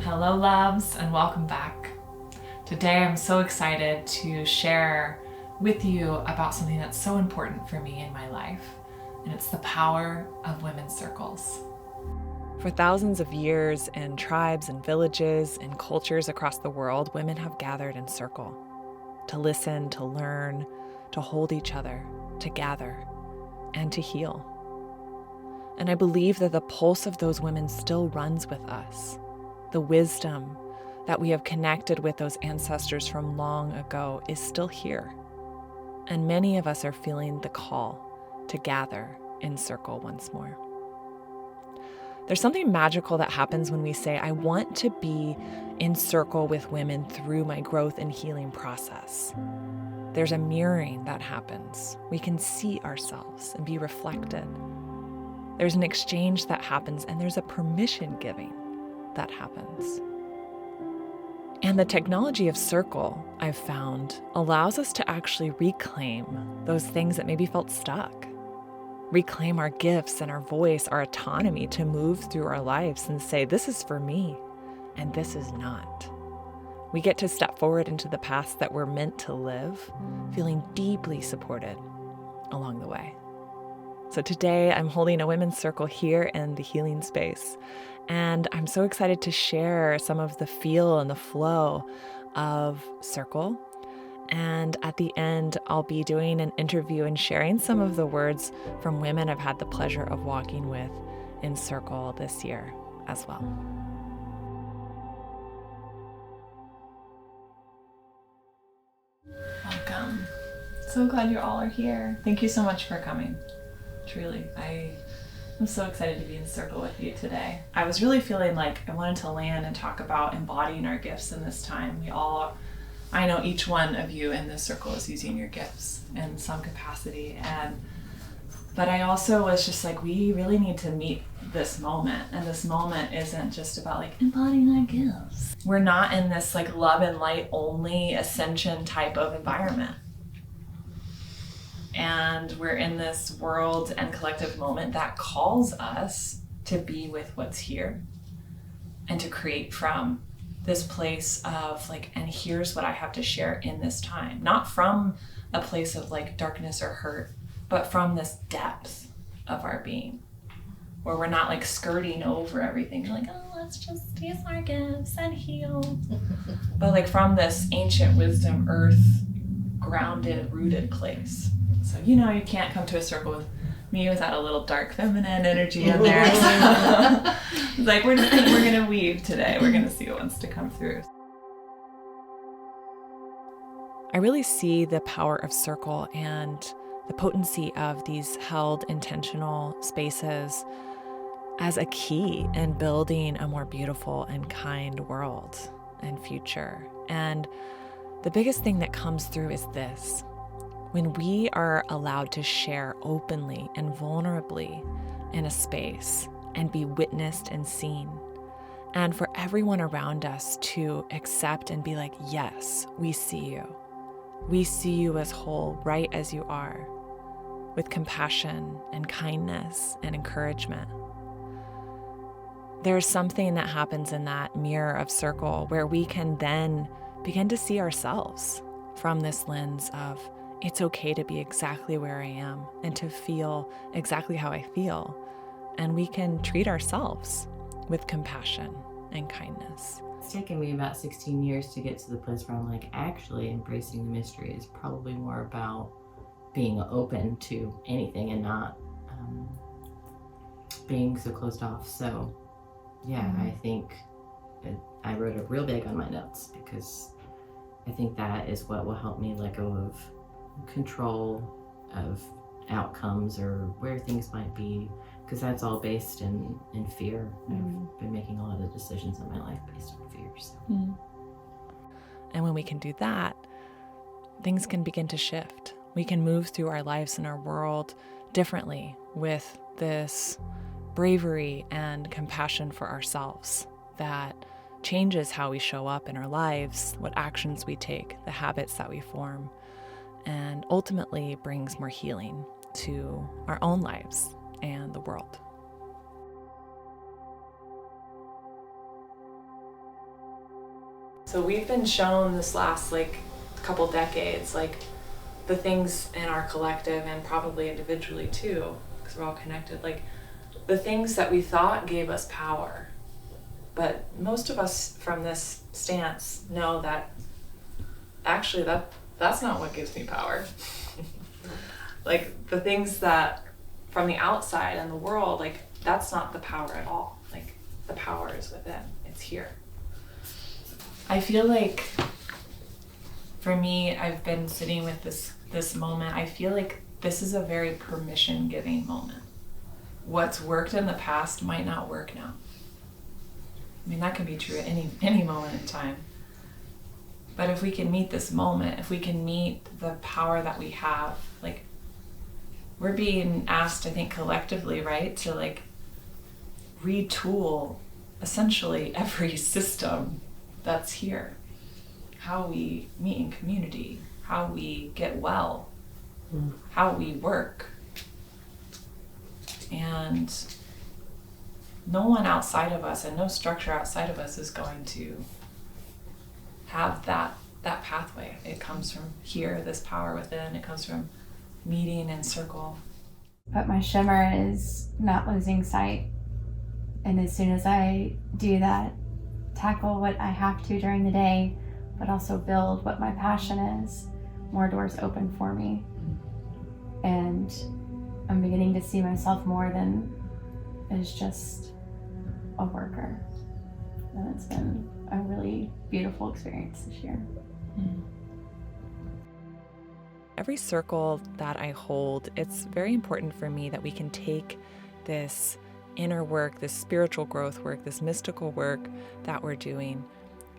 Hello loves, and welcome back. Today I'm so excited to share with you about something that's so important for me in my life, and it's the power of women's circles. For thousands of years in tribes and villages and cultures across the world, women have gathered in circle to listen, to learn, to hold each other, to gather, and to heal. And I believe that the pulse of those women still runs with us. The wisdom that we have connected with those ancestors from long ago is still here. And many of us are feeling the call to gather in circle once more. There's something magical that happens when we say, I want to be in circle with women through my growth and healing process. There's a mirroring that happens. We can see ourselves and be reflected. There's an exchange that happens, and there's a permission giving that happens. And the technology of circle, I've found, allows us to actually reclaim those things that maybe felt stuck. Reclaim our gifts and our voice, our autonomy to move through our lives and say, this is for me, and this is not. We get to step forward into the paths that we're meant to live, feeling deeply supported along the way. So today I'm holding a women's circle here in the healing space, and I'm so excited to share some of the feel and the flow of circle. And at the end, I'll be doing an interview and sharing some of the words from women I've had the pleasure of walking with in circle this year as well. Welcome. So glad you all are here. Thank you so much for coming. Truly, I'm so excited to be in circle with you today. I was really feeling like I wanted to land and talk about embodying our gifts in this time. I know each one of you in this circle is using your gifts in some capacity, but I also was just like, we really need to meet this moment, and this moment isn't just about like embodying our gifts. We're not in this like love and light only ascension type of environment. And we're in this world and collective moment that calls us to be with what's here and to create from this place of like, and here's what I have to share in this time. Not from a place of like darkness or hurt, but from this depth of our being, where we're not like skirting over everything. We're like, oh, let's just use our gifts and heal. But like from this ancient wisdom, earth, grounded, rooted place. So you can't come to a circle with me without a little dark feminine energy in there. So, like we're gonna weave today. We're gonna see what wants to come through. I really see the power of circle and the potency of these held intentional spaces as a key in building a more beautiful and kind world and future. And the biggest thing that comes through is this. When we are allowed to share openly and vulnerably in a space and be witnessed and seen, and for everyone around us to accept and be like, yes, we see you. We see you as whole, right as you are, with compassion and kindness and encouragement. There's something that happens in that mirror of circle where we can then begin to see ourselves from this lens of, it's okay to be exactly where I am and to feel exactly how I feel. And we can treat ourselves with compassion and kindness. It's taken me about 16 years to get to the place where I'm like, actually embracing the mystery is probably more about being open to anything and not being so closed off. So yeah, I think I wrote it real big on my notes because I think that is what will help me let go of control of outcomes or where things might be, because that's all based in fear. I've been making a lot of decisions in my life based on fear. So. And when we can do that, things can begin to shift. We can move through our lives and our world differently with this bravery and compassion for ourselves that changes how we show up in our lives, what actions we take, the habits that we form, and ultimately brings more healing to our own lives and the world. So we've been shown this last like couple decades, like the things in our collective and probably individually too, because we're all connected, like the things that we thought gave us power. But most of us from this stance know that actually that's not what gives me power. Like the things that from the outside and the world, like that's not the power at all. Like the power is within, it's here. I feel like for me, I've been sitting with this moment. I feel like this is a very permission giving moment. What's worked in the past might not work now. I mean, that can be true at any moment in time. But if we can meet this moment, if we can meet the power that we have, like we're being asked, I think collectively, right, to like retool essentially every system that's here. How we meet in community, how we get well, how we work. And no one outside of us and no structure outside of us is going to have that pathway. It comes from here, this power within. It comes from meeting in circle. But my shimmer is not losing sight. And as soon as I do that, tackle what I have to during the day, but also build what my passion is, more doors open for me. And I'm beginning to see myself more than as just a worker. And it's been a really beautiful experience this year. Every circle that I hold, it's very important for me that we can take this inner work, this spiritual growth work, this mystical work that we're doing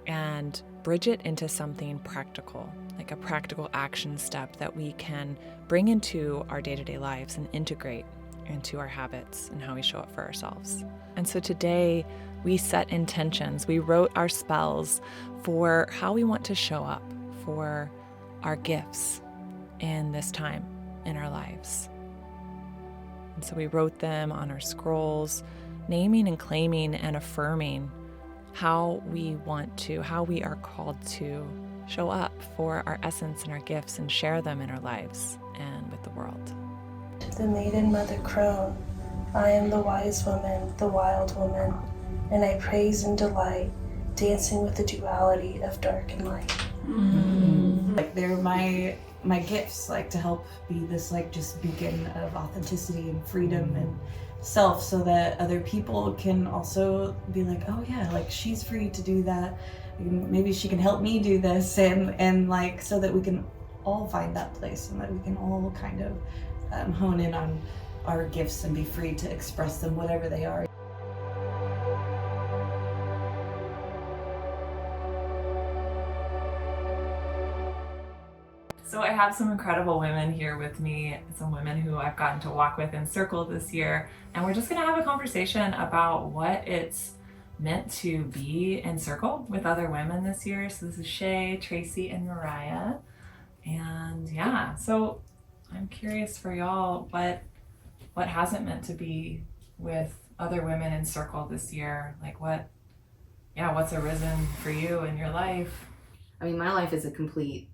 and bridge it into something practical, like a practical action step that we can bring into our day-to-day lives and integrate into our habits and how we show up for ourselves. And so today we set intentions, we wrote our spells for how we want to show up for our gifts in this time in our lives. And so we wrote them on our scrolls, naming and claiming and affirming how we want to, how we are called to show up for our essence and our gifts and share them in our lives and with the world. To the maiden mother crone, I am the wise woman, the wild woman, and I praise and delight, dancing with the duality of dark and light. Like they're my gifts, like to help be this like just beacon of authenticity and freedom and self, so that other people can also be like, oh yeah, like she's free to do that, maybe she can help me do this, and like so that we can all find that place and that we can all kind of hone in on our gifts and be free to express them, whatever they are. So I have some incredible women here with me, some women who I've gotten to walk with in Circle this year, and we're just gonna have a conversation about what it's meant to be in Circle with other women this year. So this is Shay, Tracy, and Mariah. And yeah, so I'm curious for y'all, what has it meant to be with other women in Circle this year? Like what's arisen for you in your life? I mean, my life is a complete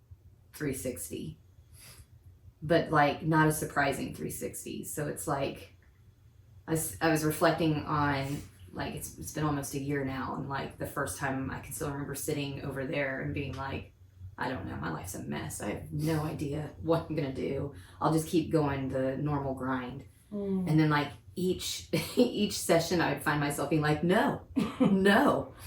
360, but like not a surprising 360. So it's like I was reflecting on, like, it's been almost a year now, and like the first time I can still remember sitting over there and being like, I don't know, my life's a mess. I have no idea what I'm gonna do. I'll just keep going the normal grind. And then like each session I would find myself being like, no,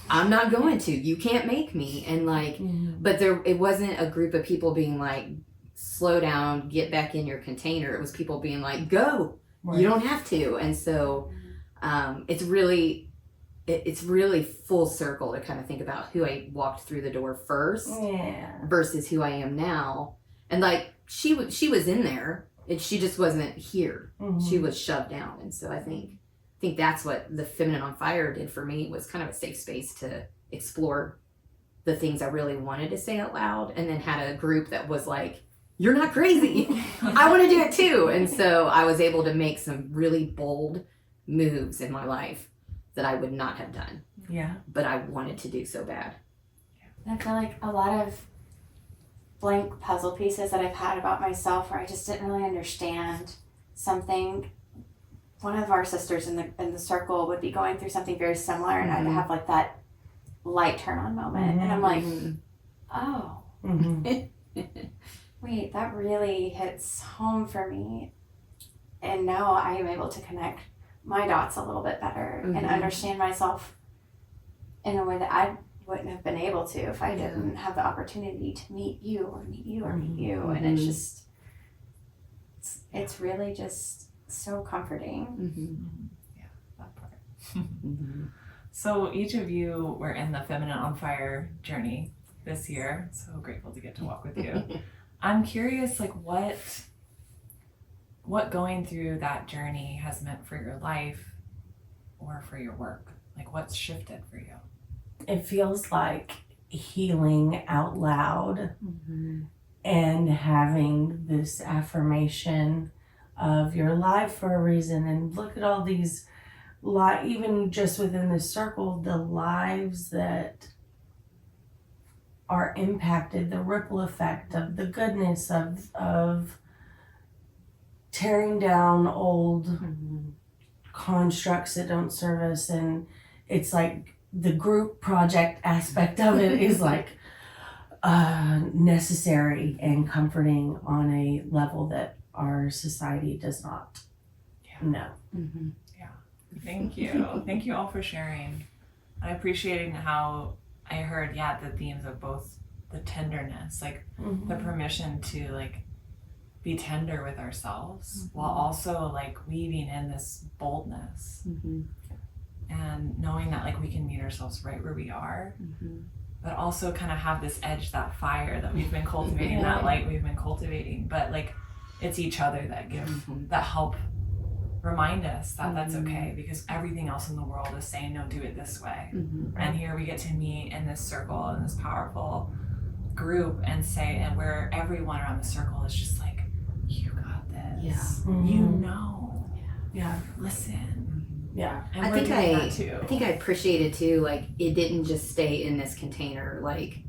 I'm not going to. You can't make me. And like, but it wasn't a group of people being like, slow down, get back in your container. It was people being like, go, right. You don't have to. And so it's really full circle to kind of think about who I walked through the door first versus who I am now. And like, she was in there. She just wasn't here. She was shoved down. And so I think that's what the Feminine on Fire did for me, was kind of a safe space to explore the things I really wanted to say out loud, and then had a group that was like, you're not crazy. I want to do it too. And so I was able to make some really bold moves in my life that I would not have done. Yeah. But I wanted to do so bad. I feel like a lot of blank puzzle pieces that I've had about myself where I just didn't really understand something. One of our sisters in the circle would be going through something very similar, and I'd have like that light turn on moment, and I'm like, oh, wait, that really hits home for me. And now I am able to connect my dots a little bit better and understand myself in a way that I wouldn't have been able to if I didn't have the opportunity to meet you or meet you or meet you. And it's just, it's really just so comforting. Yeah, that part. So each of you were in the Feminine on Fire journey this year. So grateful to get to walk with you. I'm curious, like what going through that journey has meant for your life or for your work. Like what's shifted for you? It feels like healing out loud and having this affirmation of you're alive for a reason, and look at all these even just within this circle, the lives that are impacted, the ripple effect of the goodness of tearing down old constructs that don't serve us. And it's like the group project aspect of it is like necessary and comforting on a level that our society does not know. Thank you. Thank you all for sharing. I appreciating how I heard, the themes of both the tenderness, like the permission to like be tender with ourselves while also like weaving in this boldness and knowing that like we can meet ourselves right where we are, but also kind of have this edge, that fire that we've been cultivating, that light we've been cultivating, but like it's each other that give, that help remind us that that's okay, because everything else in the world is saying, no, do it this way. And here we get to meet in this circle, in this powerful group, and say, and where everyone around the circle is just like, you got this. You know. Listen. And I we're think doing that too. I think I appreciated too, like it didn't just stay in this container, like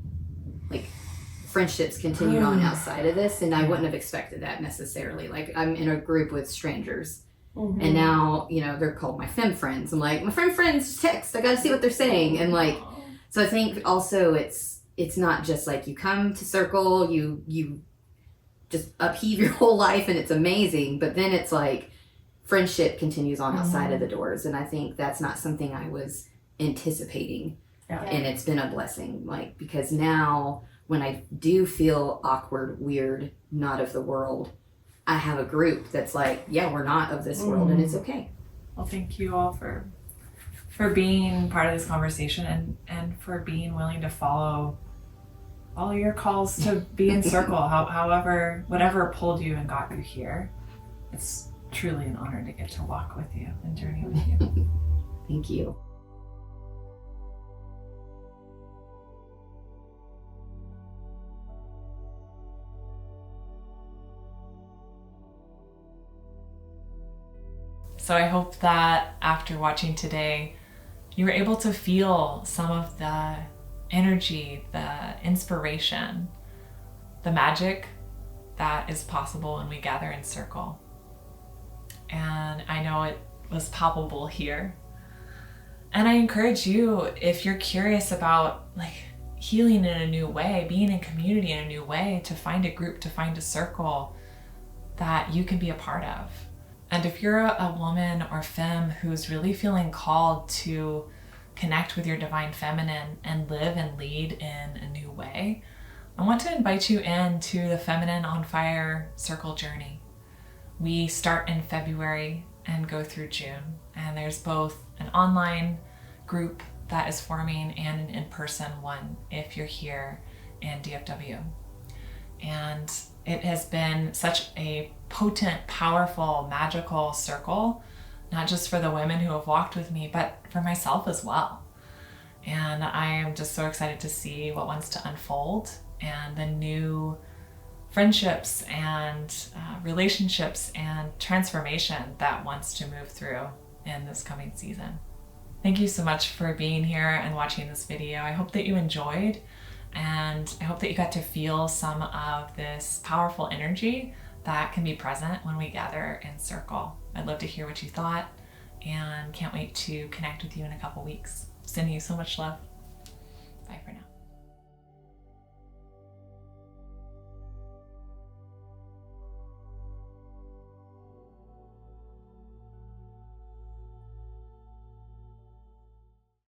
friendships continued on outside of this, and I wouldn't have expected that necessarily. Like I'm in a group with strangers. And now, they're called my femme friends. I'm like, my friends text, I gotta see what they're saying. And like, so I think also it's not just like you come to circle, you just upheave your whole life and it's amazing. But then it's like friendship continues on outside of the doors. And I think that's not something I was anticipating. And it's been a blessing, like, because now when I do feel awkward, weird, not of the world, I have a group that's like, we're not of this world and it's okay. Well, thank you all for being part of this conversation and for being willing to follow your calls to be in circle, however, whatever pulled you and got you here. It's truly an honor to get to walk with you and journey with you. Thank you. So I hope that after watching today, you were able to feel some of the energy, the inspiration, the magic that is possible when we gather in circle. And I know it was palpable here. And I encourage you, if you're curious about like healing in a new way, being in community in a new way, to find a group, to find a circle that you can be a part of. And if you're a woman or femme who's really feeling called to connect with your divine feminine and live and lead in a new way, I want to invite you into the Feminine on Fire Circle journey. We start in February and go through June. And there's both an online group that is forming and an in-person one if you're here in DFW. And it has been such a potent, powerful, magical circle, not just for the women who have walked with me, but for myself as well. And I am just so excited to see what wants to unfold and the new friendships and relationships and transformation that wants to move through in this coming season. Thank you so much for being here and watching this video. I hope that you enjoyed. And I hope that you got to feel some of this powerful energy that can be present when we gather in circle. I'd love to hear what you thought, and can't wait to connect with you in a couple weeks. Sending you so much love. Bye for now.